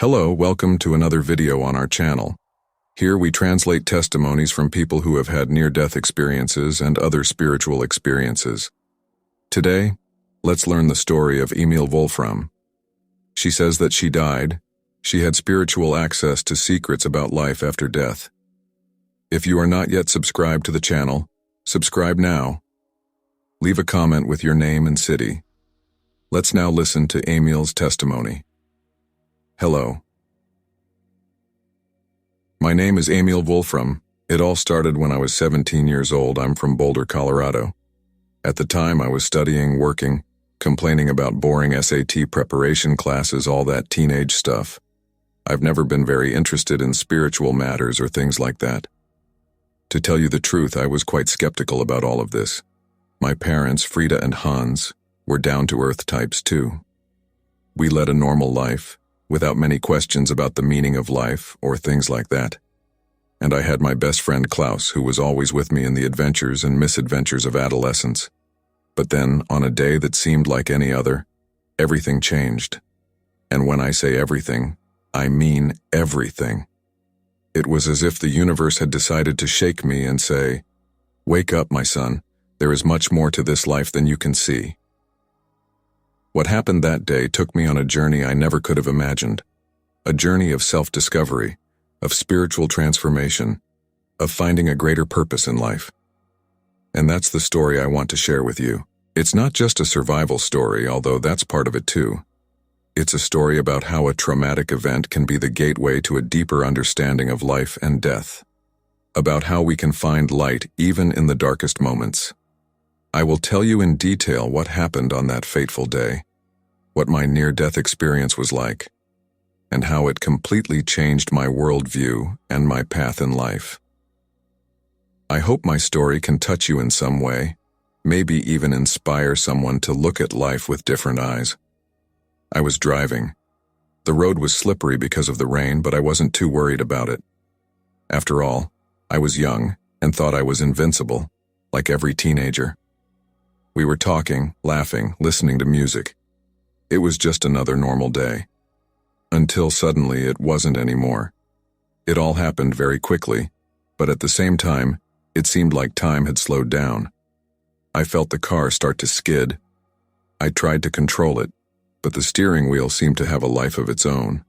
Hello, welcome to another video on our channel. Here we translate testimonies from people who have had near-death experiences and other spiritual experiences. Today, let's learn the story of Emil Wolfram. She says that she died. She had spiritual access to secrets about life after death. If you are not yet subscribed to the channel, subscribe now. Leave a comment with your name and city. Let's now listen to Emil's testimony. Hello. My name is Emil Wolfram. It all started when I was 17 years old. I'm from Boulder, Colorado. At the time, I was studying, working, complaining about boring SAT preparation classes, all that teenage stuff. I've never been very interested in spiritual matters or things like that. To tell you the truth, I was quite skeptical about all of this. My parents, Frida and Hans, were down-to-earth types too. We led a normal life, without many questions about the meaning of life or things like that. And I had my best friend Klaus, who was always with me in the adventures and misadventures of adolescence. But then, on a day that seemed like any other, everything changed. And when I say everything, I mean everything. It was as if the universe had decided to shake me and say, "Wake up, my son. There is much more to this life than you can see." What happened that day took me on a journey I never could have imagined. A journey of self-discovery, of spiritual transformation, of finding a greater purpose in life. And that's the story I want to share with you. It's not just a survival story, although that's part of it too. It's a story about how a traumatic event can be the gateway to a deeper understanding of life and death. About how we can find light even in the darkest moments. I will tell you in detail what happened on that fateful day, what my near-death experience was like, and how it completely changed my worldview and my path in life. I hope my story can touch you in some way, maybe even inspire someone to look at life with different eyes. I was driving. The road was slippery because of the rain, but I wasn't too worried about it. After all, I was young and thought I was invincible, like every teenager. We were talking, laughing, listening to music. It was just another normal day. Until suddenly it wasn't anymore. It all happened very quickly, but at the same time, it seemed like time had slowed down. I felt the car start to skid. I tried to control it, but the steering wheel seemed to have a life of its own.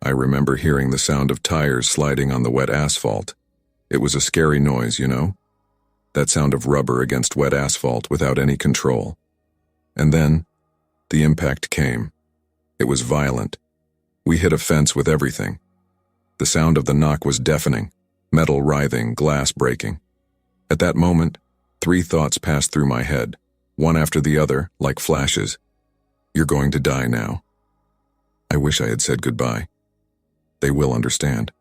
I remember hearing the sound of tires sliding on the wet asphalt. It was a scary noise, you know? That sound of rubber against wet asphalt without any control. And then, the impact came. It was violent. We hit a fence with everything. The sound of the knock was deafening, metal writhing, glass breaking. At that moment, 3 thoughts passed through my head, one after the other, like flashes. You're going to die now. I wish I had said goodbye. They will understand.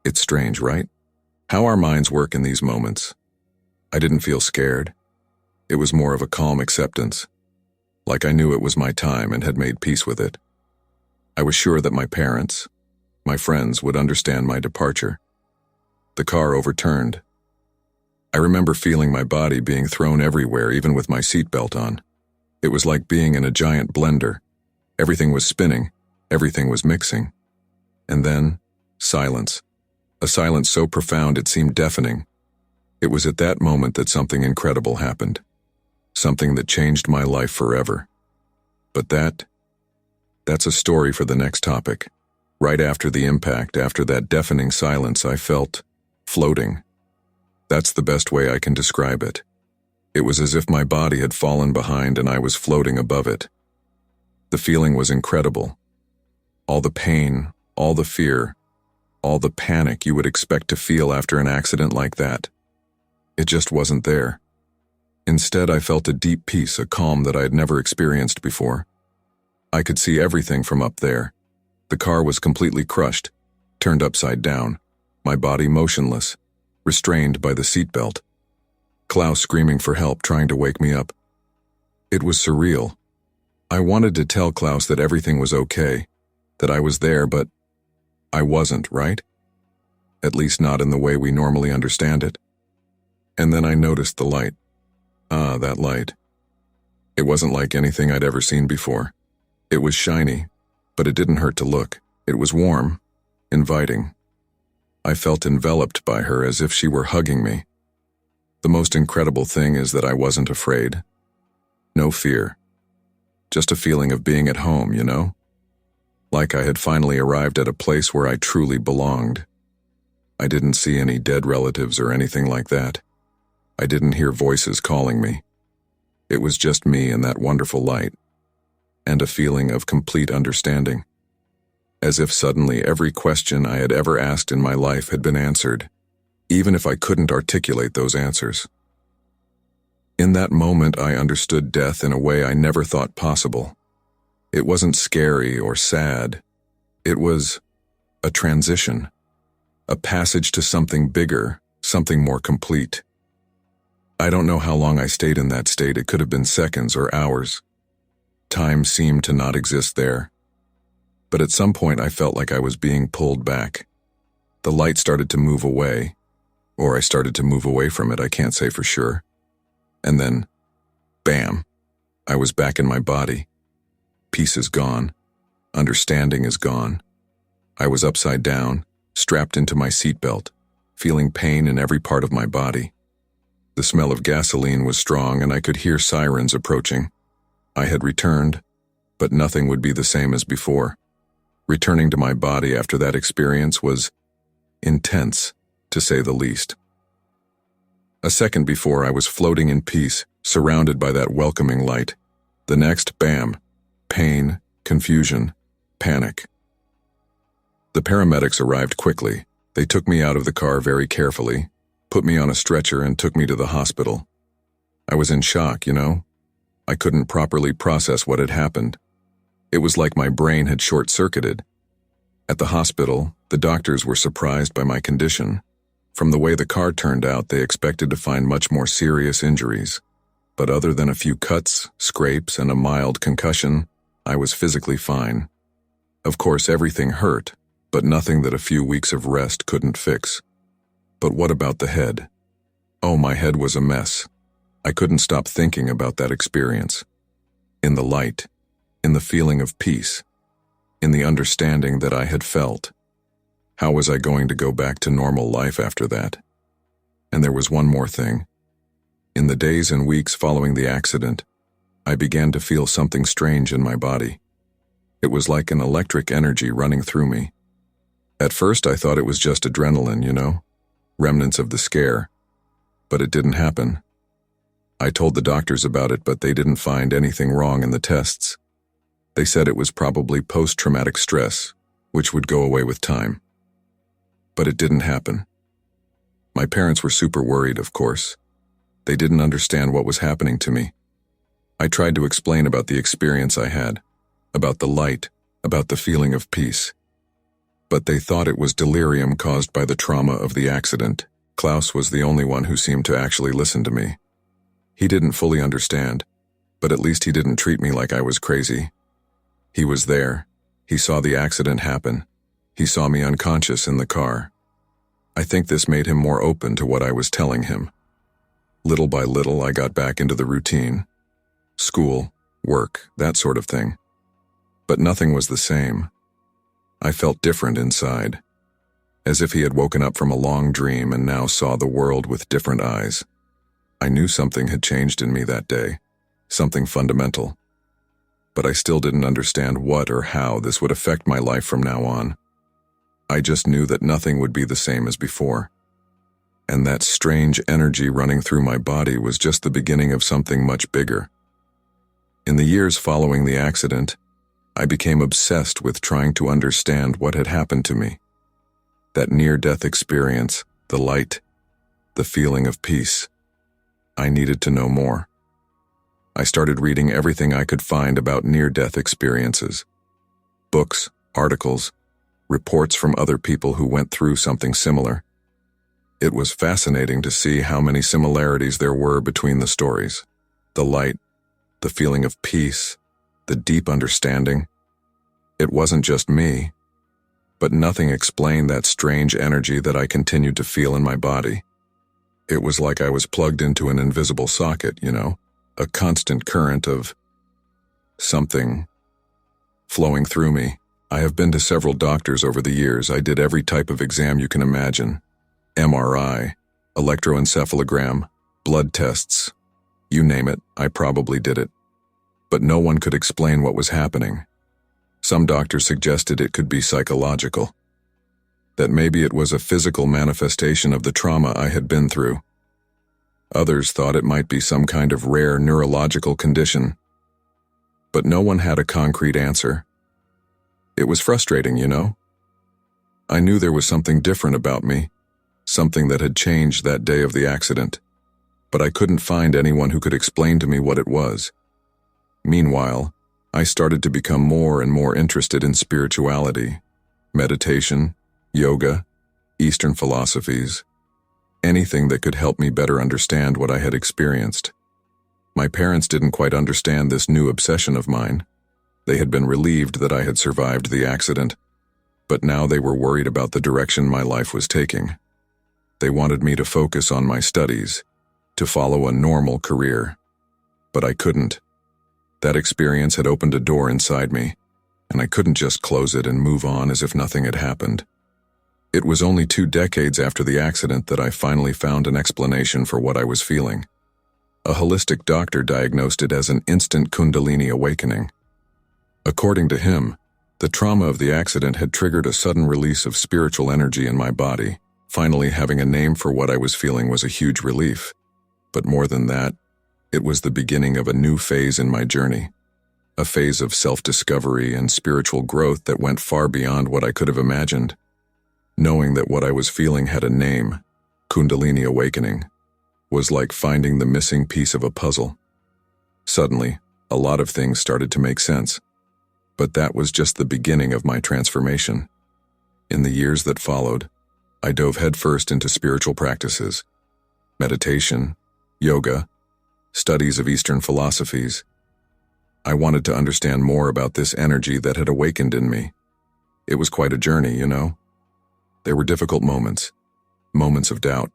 It's strange, right? How our minds work in these moments. I didn't feel scared. It was more of a calm acceptance, like I knew it was my time and had made peace with it. I was sure that my parents, my friends, would understand my departure. The car overturned. I remember feeling my body being thrown everywhere, even with my seatbelt on. It was like being in a giant blender. Everything was spinning, everything was mixing. And then, silence. A silence so profound it seemed deafening. It was at that moment that something incredible happened. Something that changed my life forever. But that's a story for the next topic. Right after the impact, after that deafening silence, I felt floating. That's the best way I can describe it. It was as if my body had fallen behind and I was floating above it. The feeling was incredible. All the pain, all the fear, all the panic you would expect to feel after an accident like that. It just wasn't there. Instead, I felt a deep peace, a calm that I had never experienced before. I could see everything from up there. The car was completely crushed, turned upside down, my body motionless, restrained by the seatbelt. Klaus screaming for help, trying to wake me up. It was surreal. I wanted to tell Klaus that everything was okay, that I was there, but I wasn't, right? At least not in the way we normally understand it. And then I noticed the light. That light. It wasn't like anything I'd ever seen before. It was shiny, but it didn't hurt to look. It was warm, inviting. I felt enveloped by her as if she were hugging me. The most incredible thing is that I wasn't afraid. No fear. Just a feeling of being at home, you know? Like I had finally arrived at a place where I truly belonged. I didn't see any dead relatives or anything like that. I didn't hear voices calling me. It was just me and that wonderful light, and a feeling of complete understanding. As if suddenly every question I had ever asked in my life had been answered, even if I couldn't articulate those answers. In that moment, I understood death in a way I never thought possible. It wasn't scary or sad. It was a transition, a passage to something bigger, something more complete. I don't know how long I stayed in that state. It could have been seconds or hours. Time seemed to not exist there. But at some point, I felt like I was being pulled back. The light started to move away, or I started to move away from it, I can't say for sure. And then, bam, I was back in my body. Peace is gone. Understanding is gone. I was upside down, strapped into my seatbelt, feeling pain in every part of my body. The smell of gasoline was strong and I could hear sirens approaching. I had returned, but nothing would be the same as before. Returning to my body after that experience was intense, to say the least. A second before, I was floating in peace, surrounded by that welcoming light. The next, bam, pain, confusion, panic. The paramedics arrived quickly. They took me out of the car very carefully, put me on a stretcher and took me to the hospital. I was in shock, you know? I couldn't properly process what had happened. It was like my brain had short-circuited. At the hospital, the doctors were surprised by my condition. From the way the car turned out, they expected to find much more serious injuries. But other than a few cuts, scrapes, and a mild concussion, I was physically fine. Of course, everything hurt, but nothing that a few weeks of rest couldn't fix. But what about the head? Oh, my head was a mess. I couldn't stop thinking about that experience. In the light, in the feeling of peace, in the understanding that I had felt. How was I going to go back to normal life after that? And there was one more thing. In the days and weeks following the accident, I began to feel something strange in my body. It was like an electric energy running through me. At first, I thought it was just adrenaline, you know, remnants of the scare. But it didn't happen. I told the doctors about it, but they didn't find anything wrong in the tests. They said it was probably post-traumatic stress, which would go away with time. But it didn't happen. My parents were super worried, of course. They didn't understand what was happening to me. I tried to explain about the experience I had, about the light, about the feeling of peace. But they thought it was delirium caused by the trauma of the accident. Klaus was the only one who seemed to actually listen to me. He didn't fully understand, but at least he didn't treat me like I was crazy. He was there. He saw the accident happen. He saw me unconscious in the car. I think this made him more open to what I was telling him. Little by little, I got back into the routine. School, work, that sort of thing. But nothing was the same. I felt different inside, as if he had woken up from a long dream and now saw the world with different eyes. I knew something had changed in me that day, something fundamental. But I still didn't understand what or how this would affect my life from now on. I just knew that nothing would be the same as before. And that strange energy running through my body was just the beginning of something much bigger. In the years following the accident, I became obsessed with trying to understand what had happened to me. That near-death experience, the light, the feeling of peace. I needed to know more. I started reading everything I could find about near-death experiences. Books, articles, reports from other people who went through something similar. It was fascinating to see how many similarities there were between the stories. The light, the feeling of peace, the deep understanding. It wasn't just me, but nothing explained that strange energy that I continued to feel in my body. It was like I was plugged into an invisible socket, you know, a constant current of something flowing through me. I have been to several doctors over the years. I did every type of exam you can imagine. MRI, electroencephalogram, blood tests. You name it, I probably did it. But no one could explain what was happening. Some doctors suggested it could be psychological. That maybe it was a physical manifestation of the trauma I had been through. Others thought it might be some kind of rare neurological condition. But no one had a concrete answer. It was frustrating, you know? I knew there was something different about me, something that had changed that day of the accident, but I couldn't find anyone who could explain to me what it was. Meanwhile, I started to become more and more interested in spirituality, meditation, yoga, Eastern philosophies, anything that could help me better understand what I had experienced. My parents didn't quite understand this new obsession of mine. They had been relieved that I had survived the accident, but now they were worried about the direction my life was taking. They wanted me to focus on my studies, to follow a normal career. But I couldn't. That experience had opened a door inside me, and I couldn't just close it and move on as if nothing had happened. It was only 2 decades after the accident that I finally found an explanation for what I was feeling. A holistic doctor diagnosed it as an instant Kundalini awakening. According to him, the trauma of the accident had triggered a sudden release of spiritual energy in my body. Finally, having a name for what I was feeling was a huge relief. But more than that, it was the beginning of a new phase in my journey. A phase of self-discovery and spiritual growth that went far beyond what I could have imagined. Knowing that what I was feeling had a name, Kundalini awakening, was like finding the missing piece of a puzzle. Suddenly, a lot of things started to make sense. But that was just the beginning of my transformation. In the years that followed, I dove headfirst into spiritual practices, meditation, yoga, studies of Eastern philosophies. I wanted to understand more about this energy that had awakened in me. It was quite a journey, you know? There were difficult moments of doubt.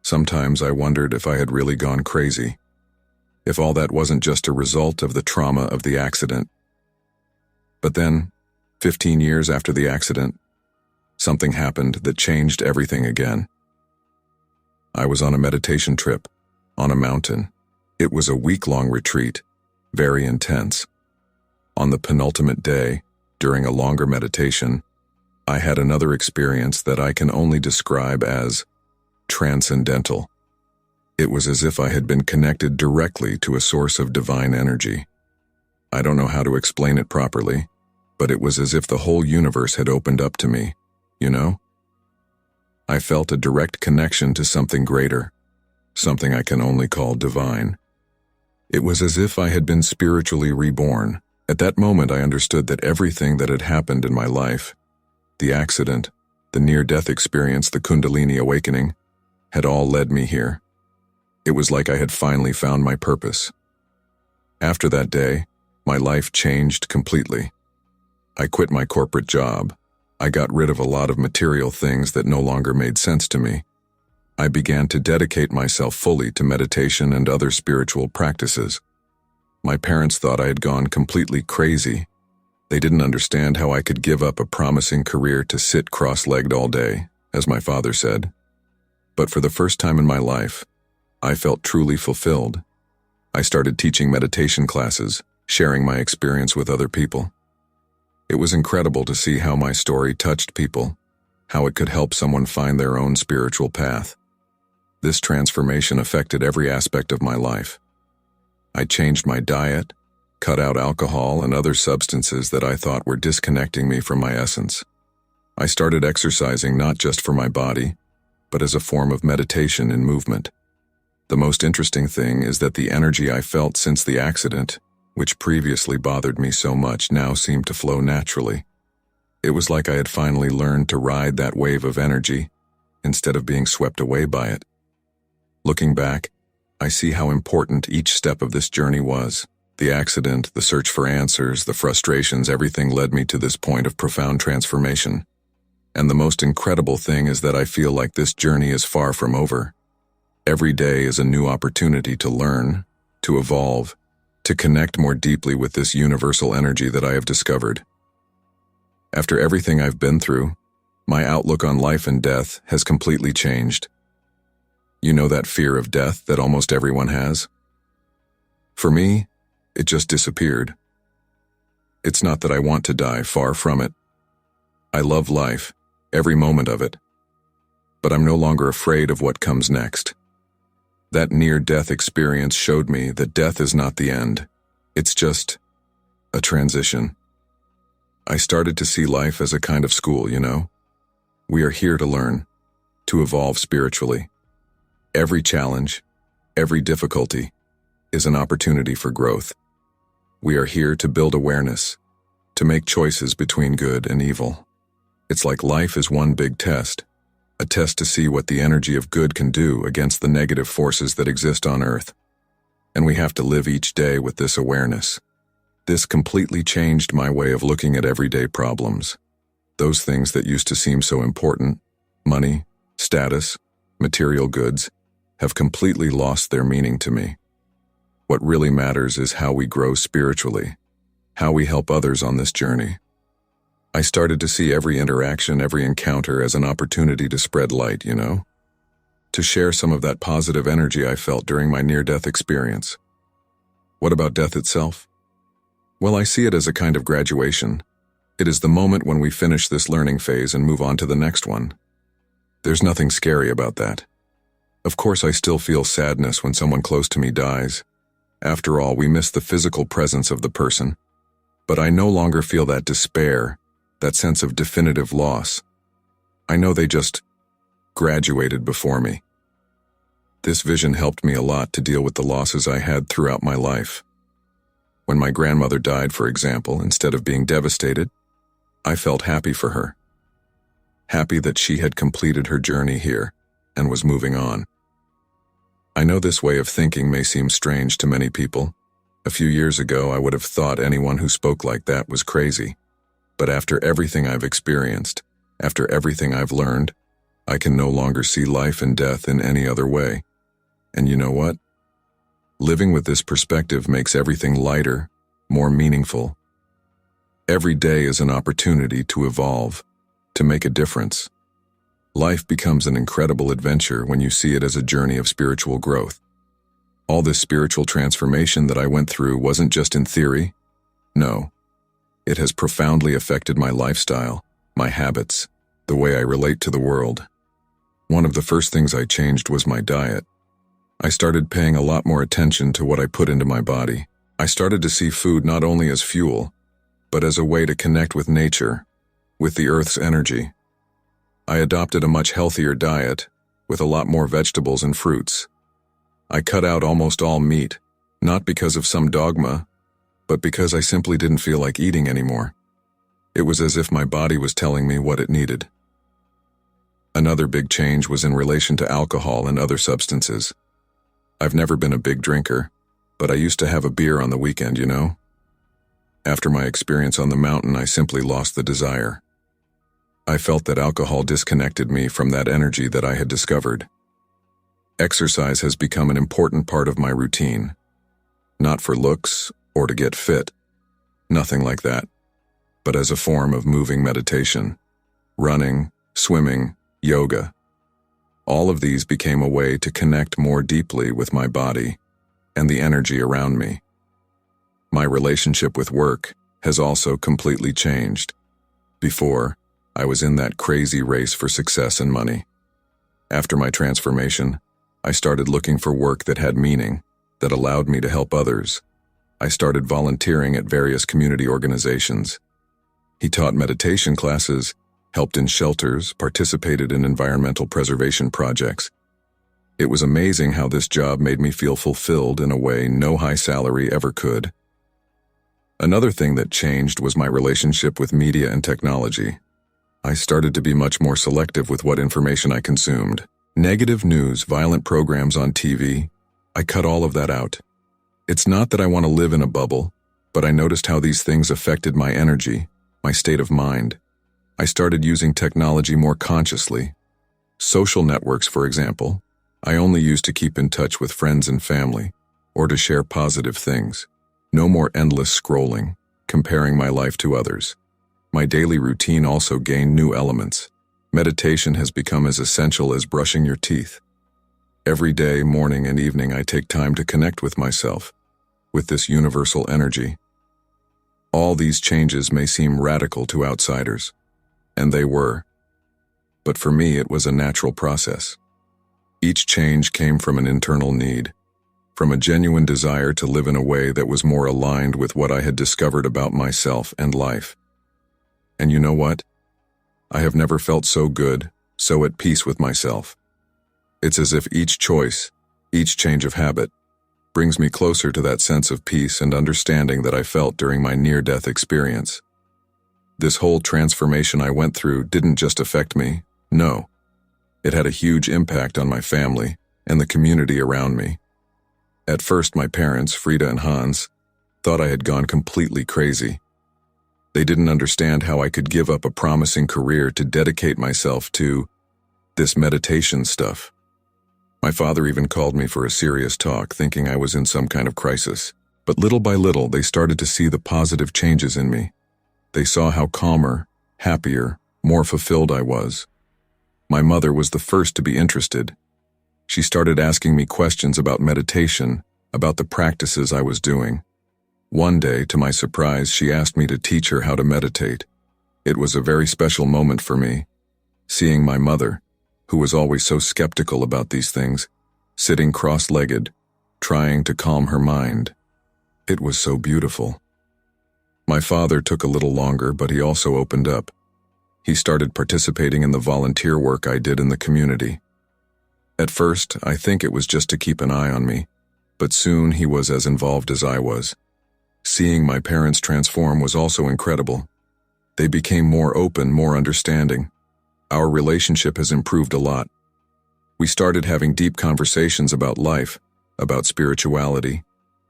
Sometimes I wondered if I had really gone crazy, if all that wasn't just a result of the trauma of the accident. But then, 15 years after the accident, something happened that changed everything again. I was on a meditation trip, on a mountain. It was a week-long retreat, very intense. On the penultimate day, during a longer meditation, I had another experience that I can only describe as transcendental. It was as if I had been connected directly to a source of divine energy. I don't know how to explain it properly, but it was as if the whole universe had opened up to me, you know? I felt a direct connection to something greater, something I can only call divine. It was as if I had been spiritually reborn. At that moment, I understood that everything that had happened in my life, the accident, the near-death experience, the Kundalini awakening, had all led me here. It was like I had finally found my purpose. After that day, my life changed completely. I quit my corporate job. I got rid of a lot of material things that no longer made sense to me. I began to dedicate myself fully to meditation and other spiritual practices. My parents thought I had gone completely crazy. They didn't understand how I could give up a promising career to sit cross-legged all day, as my father said. But for the first time in my life, I felt truly fulfilled. I started teaching meditation classes, sharing my experience with other people. It was incredible to see how my story touched people, how it could help someone find their own spiritual path. This transformation affected every aspect of my life. I changed my diet, cut out alcohol and other substances that I thought were disconnecting me from my essence. I started exercising not just for my body, but as a form of meditation and movement. The most interesting thing is that the energy I felt since the accident, which previously bothered me so much, now seemed to flow naturally. It was like I had finally learned to ride that wave of energy instead of being swept away by it. Looking back, I see how important each step of this journey was. The accident, the search for answers, the frustrations, everything led me to this point of profound transformation. And the most incredible thing is that I feel like this journey is far from over. Every day is a new opportunity to learn, to evolve, to connect more deeply with this universal energy that I have discovered. After everything I've been through, my outlook on life and death has completely changed. You know that fear of death that almost everyone has? For me, it just disappeared. It's not that I want to die, far from it. I love life, every moment of it. But I'm no longer afraid of what comes next. That near-death experience showed me that death is not the end. It's just a transition. I started to see life as a kind of school, you know? We are here to learn, to evolve spiritually. Every challenge, every difficulty, is an opportunity for growth. We are here to build awareness, to make choices between good and evil. It's like life is one big test, a test to see what the energy of good can do against the negative forces that exist on Earth. And we have to live each day with this awareness. This completely changed my way of looking at everyday problems. Those things that used to seem so important, money, status, material goods, have completely lost their meaning to me. What really matters is how we grow spiritually, how we help others on this journey. I started to see every interaction, every encounter as an opportunity to spread light, you know? To share some of that positive energy I felt during my near-death experience. What about death itself? Well, I see it as a kind of graduation. It is the moment when we finish this learning phase and move on to the next one. There's nothing scary about that. Of course, I still feel sadness when someone close to me dies. After all, we miss the physical presence of the person. But I no longer feel that despair, that sense of definitive loss. I know they just graduated before me. This vision helped me a lot to deal with the losses I had throughout my life. When my grandmother died, for example, instead of being devastated, I felt happy for her. Happy that she had completed her journey here and was moving on. I know this way of thinking may seem strange to many people. A few years ago, I would have thought anyone who spoke like that was crazy. But after everything I've experienced, after everything I've learned, I can no longer see life and death in any other way. And you know what? Living with this perspective makes everything lighter, more meaningful. Every day is an opportunity to evolve, to make a difference. Life becomes an incredible adventure when you see it as a journey of spiritual growth. All this spiritual transformation that I went through wasn't just in theory. No, it has profoundly affected my lifestyle, my habits, the way I relate to the world. One of the first things I changed was my diet. I started paying a lot more attention to what I put into my body. I started to see food not only as fuel, but as a way to connect with nature, with the Earth's energy. I adopted a much healthier diet, with a lot more vegetables and fruits. I cut out almost all meat, not because of some dogma, but because I simply didn't feel like eating anymore. It was as if my body was telling me what it needed. Another big change was in relation to alcohol and other substances. I've never been a big drinker, but I used to have a beer on the weekend, you know? After my experience on the mountain, I simply lost the desire. I felt that alcohol disconnected me from that energy that I had discovered. Exercise has become an important part of my routine. Not for looks or to get fit. Nothing like that. But as a form of moving meditation. Running, swimming, yoga. All of these became a way to connect more deeply with my body and the energy around me. My relationship with work has also completely changed. Before, I was in that crazy race for success and money. After my transformation, I started looking for work that had meaning, that allowed me to help others. I started volunteering at various community organizations. He taught meditation classes, helped in shelters, participated in environmental preservation projects. It was amazing how this job made me feel fulfilled in a way no high salary ever could. Another thing that changed was my relationship with media and technology. I started to be much more selective with what information I consumed. Negative news, violent programs on TV, I cut all of that out. It's not that I want to live in a bubble, but I noticed how these things affected my energy, my state of mind. I started using technology more consciously. Social networks, for example, I only use to keep in touch with friends and family, or to share positive things. No more endless scrolling, comparing my life to others. My daily routine also gained new elements. Meditation has become as essential as brushing your teeth. Every day, morning and evening, I take time to connect with myself, with this universal energy. All these changes may seem radical to outsiders, and they were. But for me, it was a natural process. Each change came from an internal need, from a genuine desire to live in a way that was more aligned with what I had discovered about myself and life. And you know what? I have never felt so good, so at peace with myself. It's as if each choice, each change of habit, brings me closer to that sense of peace and understanding that I felt during my near-death experience. This whole transformation I went through didn't just affect me, no. It had a huge impact on my family and the community around me. At first, my parents, Frida and Hans, thought I had gone completely crazy. They didn't understand how I could give up a promising career to dedicate myself to this meditation stuff. My father even called me for a serious talk, thinking I was in some kind of crisis. But little by little, they started to see the positive changes in me. They saw how calmer, happier, more fulfilled I was. My mother was the first to be interested. She started asking me questions about meditation, about the practices I was doing. One day, to my surprise, she asked me to teach her how to meditate. It was a very special moment for me, seeing my mother, who was always so skeptical about these things, sitting cross-legged, trying to calm her mind. It was so beautiful. My father took a little longer, but he also opened up. He started participating in the volunteer work I did in the community. At first, I think it was just to keep an eye on me, but soon he was as involved as I was. Seeing my parents transform was also incredible. They became more open, more understanding. Our relationship has improved a lot. We started having deep conversations about life, about spirituality,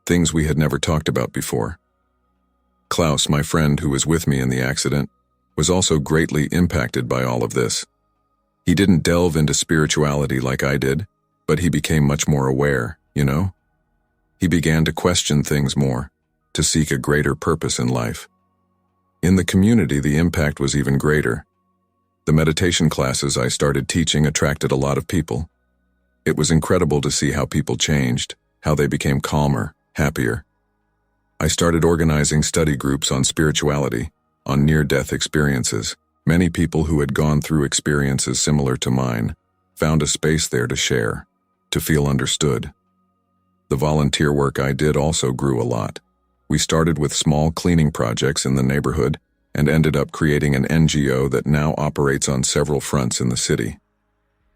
things we had never talked about before. Klaus, my friend who was with me in the accident, was also greatly impacted by all of this. He didn't delve into spirituality like I did, but he became much more aware, you know? He began to question things more, to seek a greater purpose in life. In the community, the impact was even greater. The meditation classes I started teaching attracted a lot of people. It was incredible to see how people changed, how they became calmer, happier. I started organizing study groups on spirituality, on near-death experiences. Many people who had gone through experiences similar to mine found a space there to share, to feel understood. The volunteer work I did also grew a lot. We started with small cleaning projects in the neighborhood and ended up creating an NGO that now operates on several fronts in the city.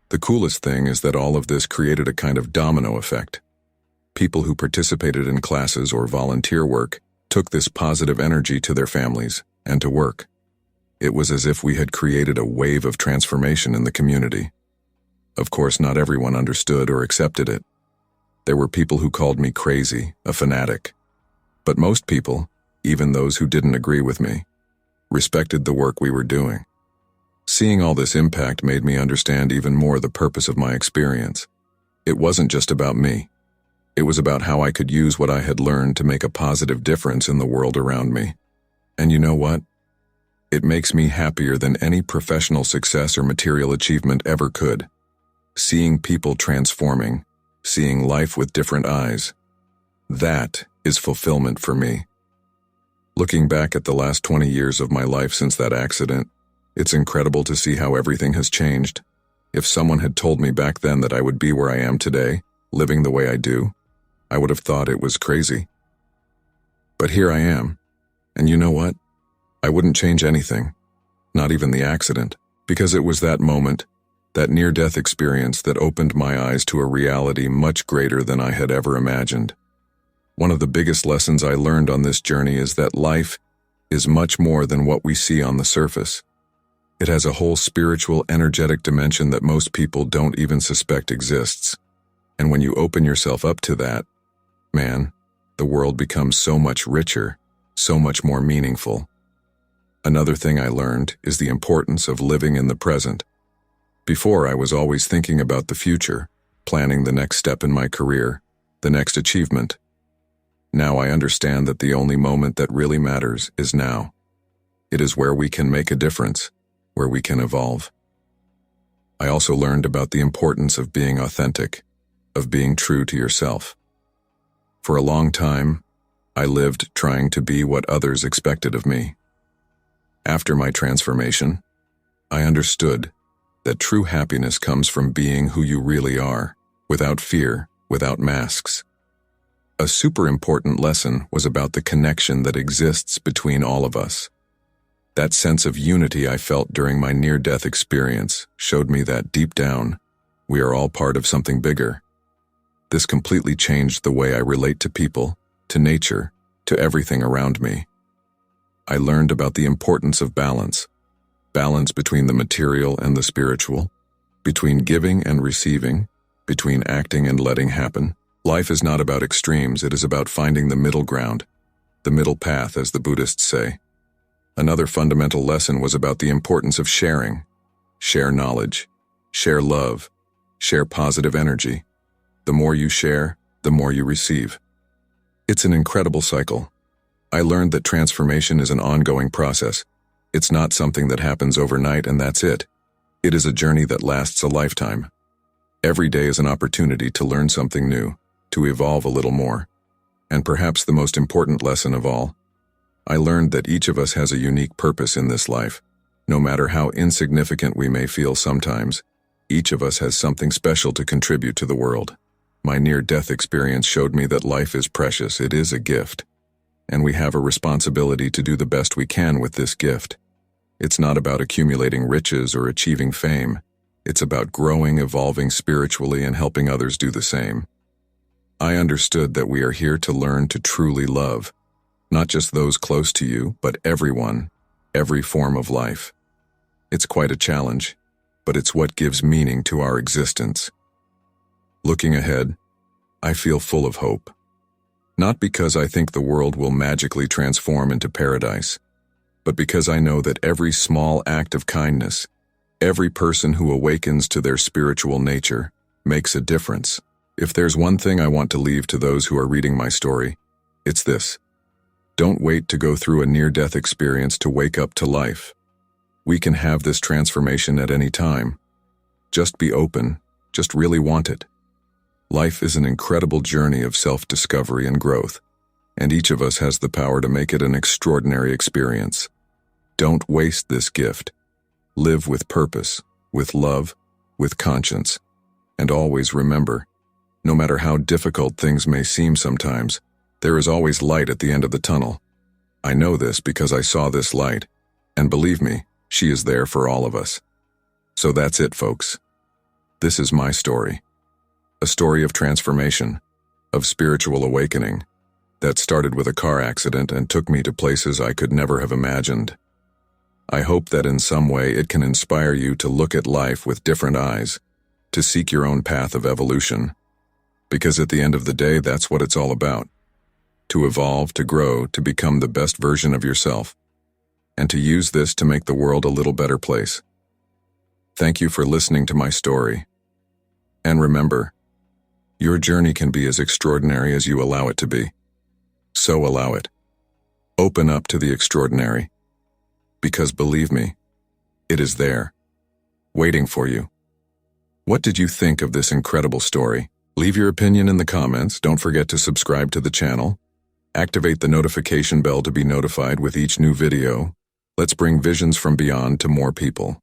The coolest thing is that all of this created a kind of domino effect. People who participated in classes or volunteer work took this positive energy to their families and to work. It was as if we had created a wave of transformation in the community. Of course, not everyone understood or accepted it. There were people who called me crazy, a fanatic. But most people, even those who didn't agree with me, respected the work we were doing. Seeing all this impact made me understand even more the purpose of my experience. It wasn't just about me. It was about how I could use what I had learned to make a positive difference in the world around me. And you know what? It makes me happier than any professional success or material achievement ever could. Seeing people transforming, seeing life with different eyes, that is fulfillment for me. Looking back at the last 20 years of my life since that accident, it's incredible to see how everything has changed. If someone had told me back then that I would be where I am today, living the way I do, I would have thought it was crazy. But here I am. And you know what? I wouldn't change anything, not even the accident, because it was that moment, that near-death experience that opened my eyes to a reality much greater than I had ever imagined. One of the biggest lessons I learned on this journey is that life is much more than what we see on the surface. It has a whole spiritual, energetic dimension that most people don't even suspect exists. And when you open yourself up to that, man, the world becomes so much richer, so much more meaningful. Another thing I learned is the importance of living in the present. Before, I was always thinking about the future, planning the next step in my career, the next achievement. Now I understand that the only moment that really matters is now. It is where we can make a difference, where we can evolve. I also learned about the importance of being authentic, of being true to yourself. For a long time, I lived trying to be what others expected of me. After my transformation, I understood that true happiness comes from being who you really are, without fear, without masks. A super important lesson was about the connection that exists between all of us. That sense of unity I felt during my near-death experience showed me that deep down, we are all part of something bigger. This completely changed the way I relate to people, to nature, to everything around me. I learned about the importance of balance between the material and the spiritual, between giving and receiving, between acting and letting happen. Life is not about extremes, it is about finding the middle ground, the middle path, as the Buddhists say. Another fundamental lesson was about the importance of sharing. Share knowledge, share love, share positive energy. The more you share, the more you receive. It's an incredible cycle. I learned that transformation is an ongoing process. It's not something that happens overnight and that's it. It is a journey that lasts a lifetime. Every day is an opportunity to learn something new, to evolve a little more. And perhaps the most important lesson of all, I learned that each of us has a unique purpose in this life. No matter how insignificant we may feel sometimes, each of us has something special to contribute to the world. My near-death experience showed me that life is precious, it is a gift. And we have a responsibility to do the best we can with this gift. It's not about accumulating riches or achieving fame. It's about growing, evolving spiritually, and helping others do the same. I understood that we are here to learn to truly love, not just those close to you, but everyone, every form of life. It's quite a challenge, but it's what gives meaning to our existence. Looking ahead, I feel full of hope. Not because I think the world will magically transform into paradise, but because I know that every small act of kindness, every person who awakens to their spiritual nature, makes a difference. If there's one thing I want to leave to those who are reading my story, it's this. Don't wait to go through a near-death experience to wake up to life. We can have this transformation at any time. Just be open, just really want it. Life is an incredible journey of self-discovery and growth, and each of us has the power to make it an extraordinary experience. Don't waste this gift. Live with purpose, with love, with conscience, and always remember, no matter how difficult things may seem sometimes, there is always light at the end of the tunnel. I know this because I saw this light, and believe me, she is there for all of us. So that's it, folks. This is my story. A story of transformation, of spiritual awakening, that started with a car accident and took me to places I could never have imagined. I hope that in some way it can inspire you to look at life with different eyes, to seek your own path of evolution. Because at the end of the day, that's what it's all about. To evolve, to grow, to become the best version of yourself, and to use this to make the world a little better place. Thank you for listening to my story. And remember, your journey can be as extraordinary as you allow it to be. So allow it. Open up to the extraordinary. Because believe me, it is there, waiting for you. What did you think of this incredible story? Leave your opinion in the comments. Don't forget to subscribe to the channel. Activate the notification bell to be notified with each new video. Let's bring visions from beyond to more people.